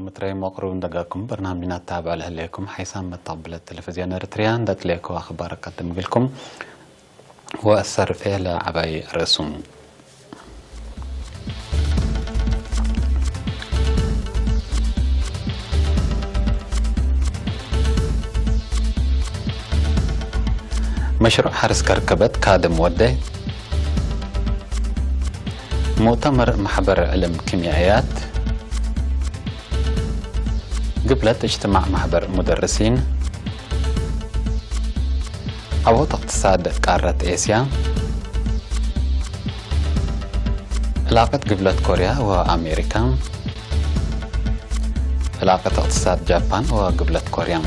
متري مقرون دقاكم برنامجنا تابع لكم حيثما متقبل التلفزيون الارتريان دات ليكو أخبار قدم لكم وأثر فيها عباي رسوم. مشروع حرس كركبت كادم وده مؤتمر محبر علم كيميائيات قبلت اجتماع محبر مدرسين عوض اقتصاد قارة آسيا علاقة قبلت كوريا وأمريكا علاقة اقتصاد جابان وقبلت كوريا.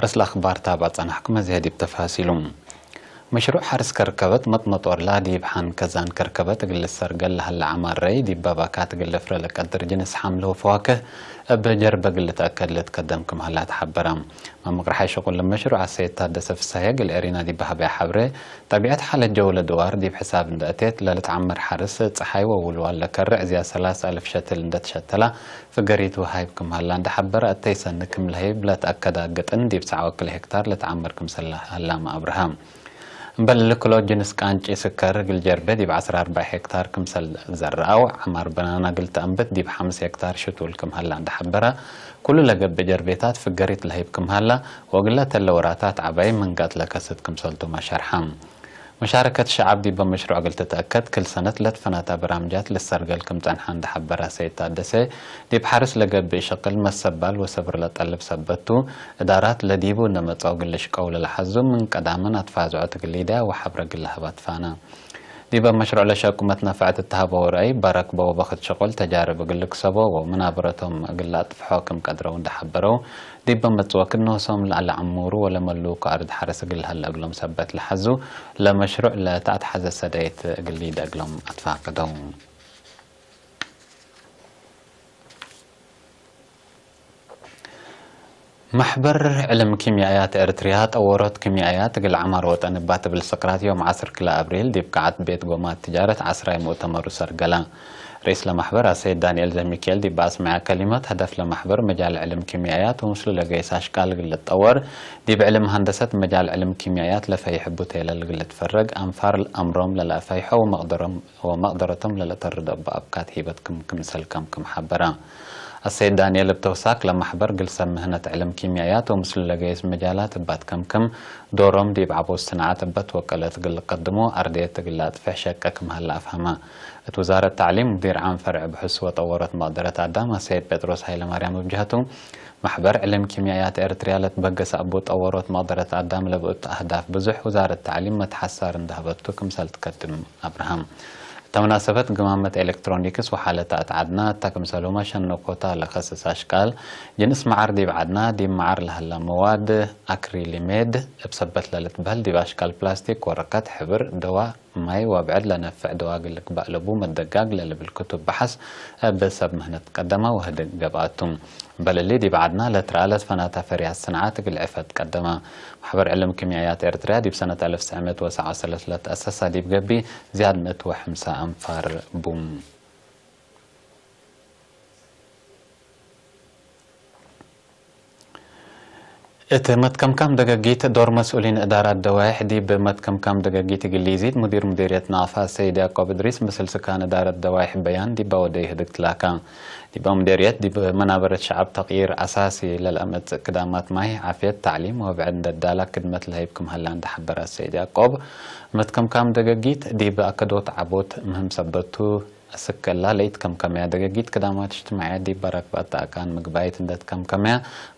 رسل أخبار تابعت عن حكومة زيادة بتفاصيلهم. مشروع حرس كركبت مطمط ورلادي بحان كزان كركبت قل السرقل هلا عمار ري دي باباكات قل فرلك قدر جنس حمله فواكه بجرب قل تأكد لتقدمكم هلا تحبرام ما مقرحي شغل المشروع السيد تادس في السايق الارينا دي بها حبري طبيعة حالة جولة دوار دي بحساب ندأتيت لتعمر حرس تصحي وولوال لكرع زي 3000 شتل ندت شتلا فقريتو هايبكم هلا عند حبر التيسن نكم لهيب لا تأكد قطن دي بتسعة كل هكتار لتعمركم سلا هلا ما أبراهام بل لكلو جنس كانش سكر قل جربة دي ب14 هكتار كمسل زرعو عمار بنانا قلت أنبت دي ب5 هكتار شتولكم هلا عند حبرة كل لقب بجربيتات فقريت لهيبكم هلا وقلت اللوراتات عباي من قاتل كستكم سلتو ما شرحام. مشاركة الشعب دي بمشروع قلت تتأكد كل سنة لتفنات برامجات للسرقل كم تنحان دحبرا سيد تادسي دي بحرس لقب بشقل مسبال وسبر لطلب سبتو إدارات لديبو نمتعو قلش قول لحزو من قدامنا تفازعو تقليدا وحبر قلها باتفانا دي بمشروع لشاكمت نفعت التهاب ورأي بارك بو بخت شغل تجارب قلق سبو ومنابرتهم قلات في حكم قدرون دحبرو دي بمتوك النوسهم لعل عمورو ولا ملوك عرض حرس قلها لأقلهم سبت لحزو لمشروع لتعت حز السدايت قليد أقلهم أتفاقدهم. محبر علم كيميائيات إريتريا طورت كيميائيات قل عمر وطن بات بالسقراط يوم 10 كلا أبريل دي بقعت بيت قومات تجارة 10 مؤتمر سرقلا رئيس لمحبر السيد دانيال زميكيل دي باسمع كلمات هدف لمحبر مجال علم كيميائيات ومثل لقيس أشكال قل تطور دي بعلم هندسة مجال علم كيميائيات لفا يحبوا تيلا قل تفرق أنفار الأمرهم للأفايحة ومقدرتهم للترد بأبكات هيبتكم كمسلكم كمحبرا. السيد دانيال بتوساك لما حبر قل سم مهنة علم كيميائيات ومثل لقيس مجالات بات كم دورهم دي بعبو الصناعات بات وكالات قل قدموا أردية قلات فحشككم هلا أفهمها. وزارة التعليم مدير عام فرع بحث وطورت مقدرة عدامة السيد بطرس هايلا مريم بجهته محبر علم كيميائيات إريتريا لتبقس أبو طورت مقدرة عدام لبقت أهداف بزح وزارة التعليم متحسر اندهبتو كمسال تقدم أبراهام. تمناسبة قمامة إلكترونيكس وحالتات عدنا تكمسلو مشان نقطة لخصص أشكال جنس معر دي بعدنا دي معر لهلا مواد أكريليميد بسبت للتبهل دي بأشكال بلاستيك ورقات حبر دواء ماي وبعد لنفع دواء قلك بقلبو مدقاق للي بالكتب بحث بسبب مهنة قدمة وهدق قباتهم بل اللي دي بعدنا لترالت فناتا فريع الصناعات قل عفت قدمة محبر علم كيميائيات إريتريا دي بسنة 1939 تأسسها دي بقبي زياد 105 أنفار بوم. متكم دقاقيت دور مسؤولين إدارات دوائح دي بمتكم دقاقيت قليزيد مدير مديرية نافا السيد يعقوب إدريس مثل سكان إدارة دوائح بيان دي بوديه دكت لاكا دي بمديرية دي بمنابرة شعب تغيير أساسي للأمت قدامات ماي عافية تعليم وبعد الدالة كدمت لهيبكم هلا عند حبر السيد يعقوب متكم دقاقيت دي بأكدوت عبوت مهم سبتو سكلا ليت كم دقيقة كدامات اجتماعية دي برك بقى كان مقبايت ندت كم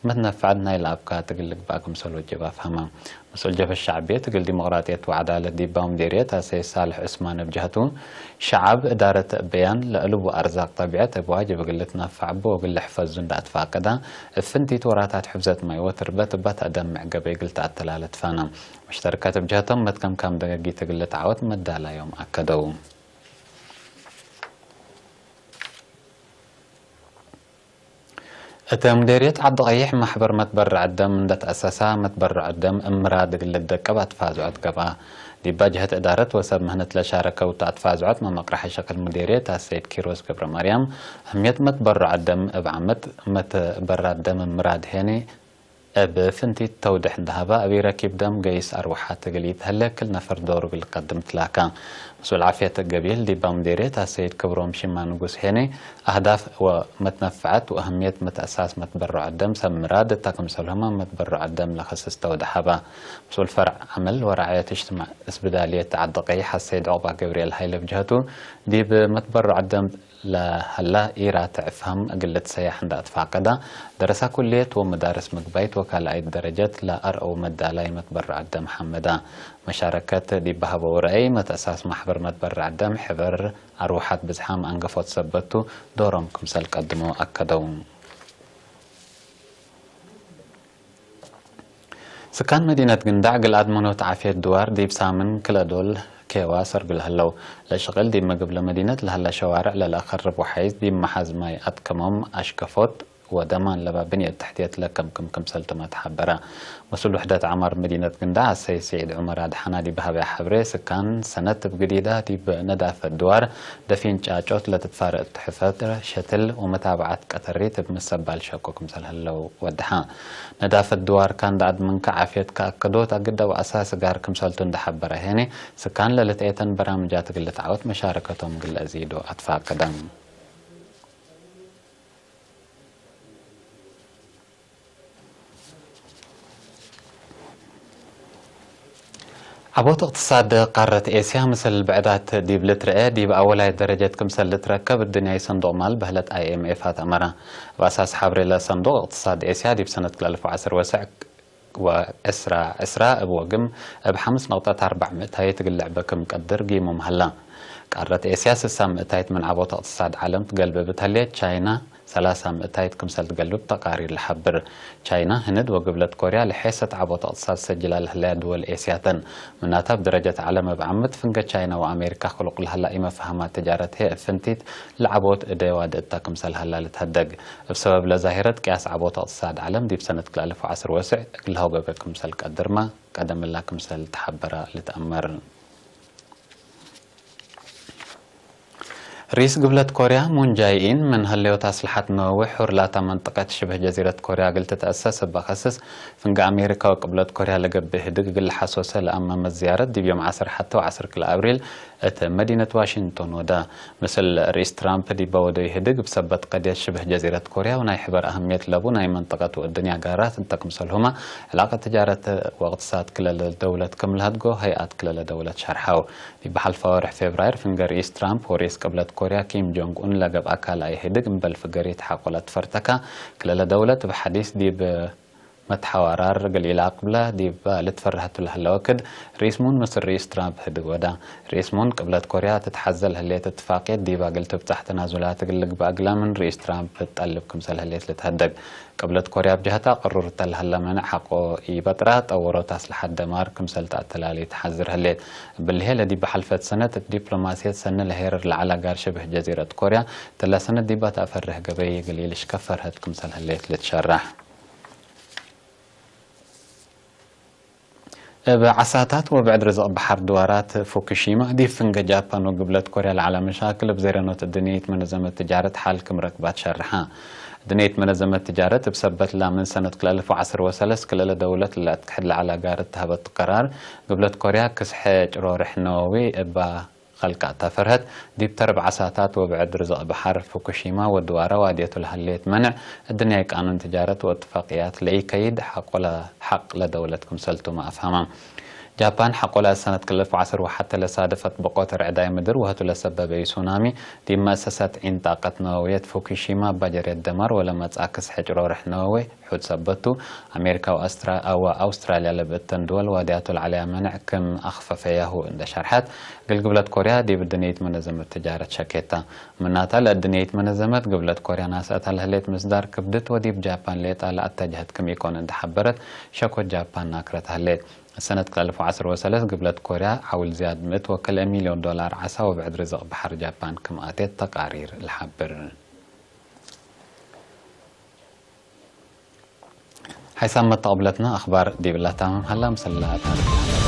متنفعنا الأبكات تقول باكم سلو جبا فهما مسؤول جبا الشعبية تقول ديمقراطية وعدالة دي بمديرية تاسيس صالح عثمان بجهته شعب إدارة بيان لقلب وأرزاق طبيعة بواجب قلت نفع بو وقل حفظ زند أدفع كدا فنتي توراتات حفظت ما يوتربت بات أدم عقبي قلت التلالة فانا مشتركات بجهتهم متكم دقيقة قلت عوت مدالا يوم أكدوا. مديرية عبد الغيح محبر متبرع الدم من دت أساسا متبرع الدم أمراد للدكبات فازعت كبا دي بجهة إدارة وسب مهنة لشاركة وتعت فازعت ما مقرح شكل مديرية السيد كيروس كبر مريم أهمية متبرع الدم بعمت متبرع الدم مراد هني بفنتي توضح ذهبا أبي ركب دم قيس أروحات قليت هلا كل نفر دور بالقدم تلاكا مسؤول عافية القبيل دي بامديريت السيد كبروم شما نقص هني أهداف ومتنفعت وأهمية متأساس متبرع الدم سمراد التاكم سلهما متبرع الدم لخصص توضحها مسؤول فرع عمل ورعاية اجتماع اسبدالية تعدقي السيد عقبة جبريل هاي بجهته دي بمتبرع الدم لهلا إيرا تعفهم أقلت سياح عند أدفع قدا درسا كلية ومدارس مقبيت وكالة درجات لا أرأو مدى لا متبرع الدم حمدا مشاركات دي بهبا ورأي متأساس محبر متبرع الدم حبر أروحات بزحام أنقفوت سبتو دورم كمسال قدموا أكدون سكان مدينة قندع قلعد منوت عافية دوار دي بسامن كلا دول كيواسر بالهلو لشغل دي ما قبل مدينة لهلا شوارع للأخرب وحيز دي محاز ماي أتكمم أشكفوت ودمان لبا بنية التحتيات كم سلتو ما تحبرا مسؤول وحدات عمر مدينة قندع السيد سعيد عمر عاد حنادي بهابي حبري سكان سنة بجديدة دي بندافة الدوار دفين جاجوت لتتفارق تحفات شتل ومتابعة كتريت بمسبال شاكو كمسال هلو ودحا ندافة الدوار كان دعد من كعافية كأكدوت أقدا وأساس قار كمسالتون دحبرا هيني سكان للتأيتن برامجات قلت عوت مشاركتهم قل أزيدو أطفاء قدم عبوت اقتصاد قارة إيسيا مثل البعدات دي بلترقة دي بأولها درجة كمسل لتركب الدنيا صندوق مال بهلة IMF هات أمرا وأساس حابري لصندوق اقتصاد إيسيا دي بسنة 2010 وسع وإسراء بوقم بحمس نقطة 400 هاي تقلع بكم قدر قيمهم هلا قارة إيسيا سسام اتايت من عبوت اقتصاد عالم تقلب بتهلية تشاينا 300 كمسل تقلب تقارير الحبر تشاينا هند وقبلت كوريا لحيسة عبوت اقتصاد سجل الهلا دول إيسياتن مناتها بدرجة عالم بعمد فنقة تشاينا وأمريكا خلق لهلا إما فهمات تجارتها فنتيت لعبوت إديواد إتا كمسل هلا لتهدق بسبب لظاهرة قياس عبوت اقتصاد عالم دي بسنة 2010 وسع كلها بكمسل قدر ما قدم الله كمسل تحبر لتأمر رئيس قبلة كوريا مون جايين من هالليو تصلحات نووي حرلاتا منطقة شبه جزيرة كوريا قلت تأسس بخصص فنقا أمريكا وقبلة كوريا لقب هدق قل حسوسة لأمام الزيارة دي بيوم 10 حتى و10 كلا أبريل مدينة واشنطن ودا مثل رئيس ترامب دي بودو يهدق بسبت قضية شبه جزيرة كوريا وناي حبر أهمية لابو ناي منطقة الدنيا قارات انتكم سلهما علاقة تجارة واقتصاد كلا دولة كمل هدقو هيئات كلا دولة شرحاو دي بحال فوارح فبراير فنقا رئيس ترامب ورئيس قبلة كوريا كيم جونغ أون لقب أكال أي هدق مبل فقريت حاقولات فرتكا كلا دولة بحديث دي متحوارار قليلا قبله دي لتفرهت الهلوكد رئيس مون مصر رئيس ترامب هدق ودا رئيس مون قبلة كوريا تتحزل هلية اتفاقية دي قلت بتحت تنازلات قلق بأقلا من رئيس ترامب تقلب كمسل هلية لتهدق قبلة كوريا بجهتها قررت الهلا منع حقو يبطرات أو روتاس لحد دمار كمسل تقتلالي تحذر هلية بالهيلة دي بحلفة سنة الدبلوماسية سنة لهير العلاقة شبه جزيرة كوريا تلا سنة دي بتأفره قبي قليل شكفر هد كمسل هلية لتشرح بعساتات وبعد رزق بحر دوارات فوكوشيما دي فنجا جابان وقبلت كوريا على مشاكل بزيرانوت الدنيا منظمة تجارة حالكم ركبات شرحان دنيت منظمة تجارة بسبت لا من سنة 2010 وسلس كل دولة اللي تحل على قارة هبت قرار قبلت كوريا كسحج رورح نووي إبا خلقة تفرهت دي بترب عساتات وبعد رزق بحر فوكوشيما والدوارة وادية الهلية منع الدنيا قانون تجارة واتفاقيات لأي كيد حق لدولتكم سلتوا ما أفهمها جابان حقولها سنة 2010 وحتى لصادفت بقوتر عداية مدر وهتو لسبب سونامي دي مؤسسة عين طاقة نووية فوكوشيما بجرية دمر ولما تعكس حجر رح نووي حود سبتو أمريكا وأستراليا لبتن دول ودياتو عليها منع كم أخفف ياهو عند شرحات قبلة كوريا دي بدنية منظمة تجارة شاكيتا مناتها لدنية منظمة قبلة كوريا ناساتها لهليت مصدار كبدت ودي بجابان ليتا لأتجهت كم يكون عند حبرت شكوى جابان ناكرت هليت سنة 2010 وسلس قبلت كوريا حول زياد 100 مليون دولار عسى وبعد رزق بحر جابان كم آتت تقارير الحبر حيث تقبلتنا أخبار دي بالله تمام هلا مسلا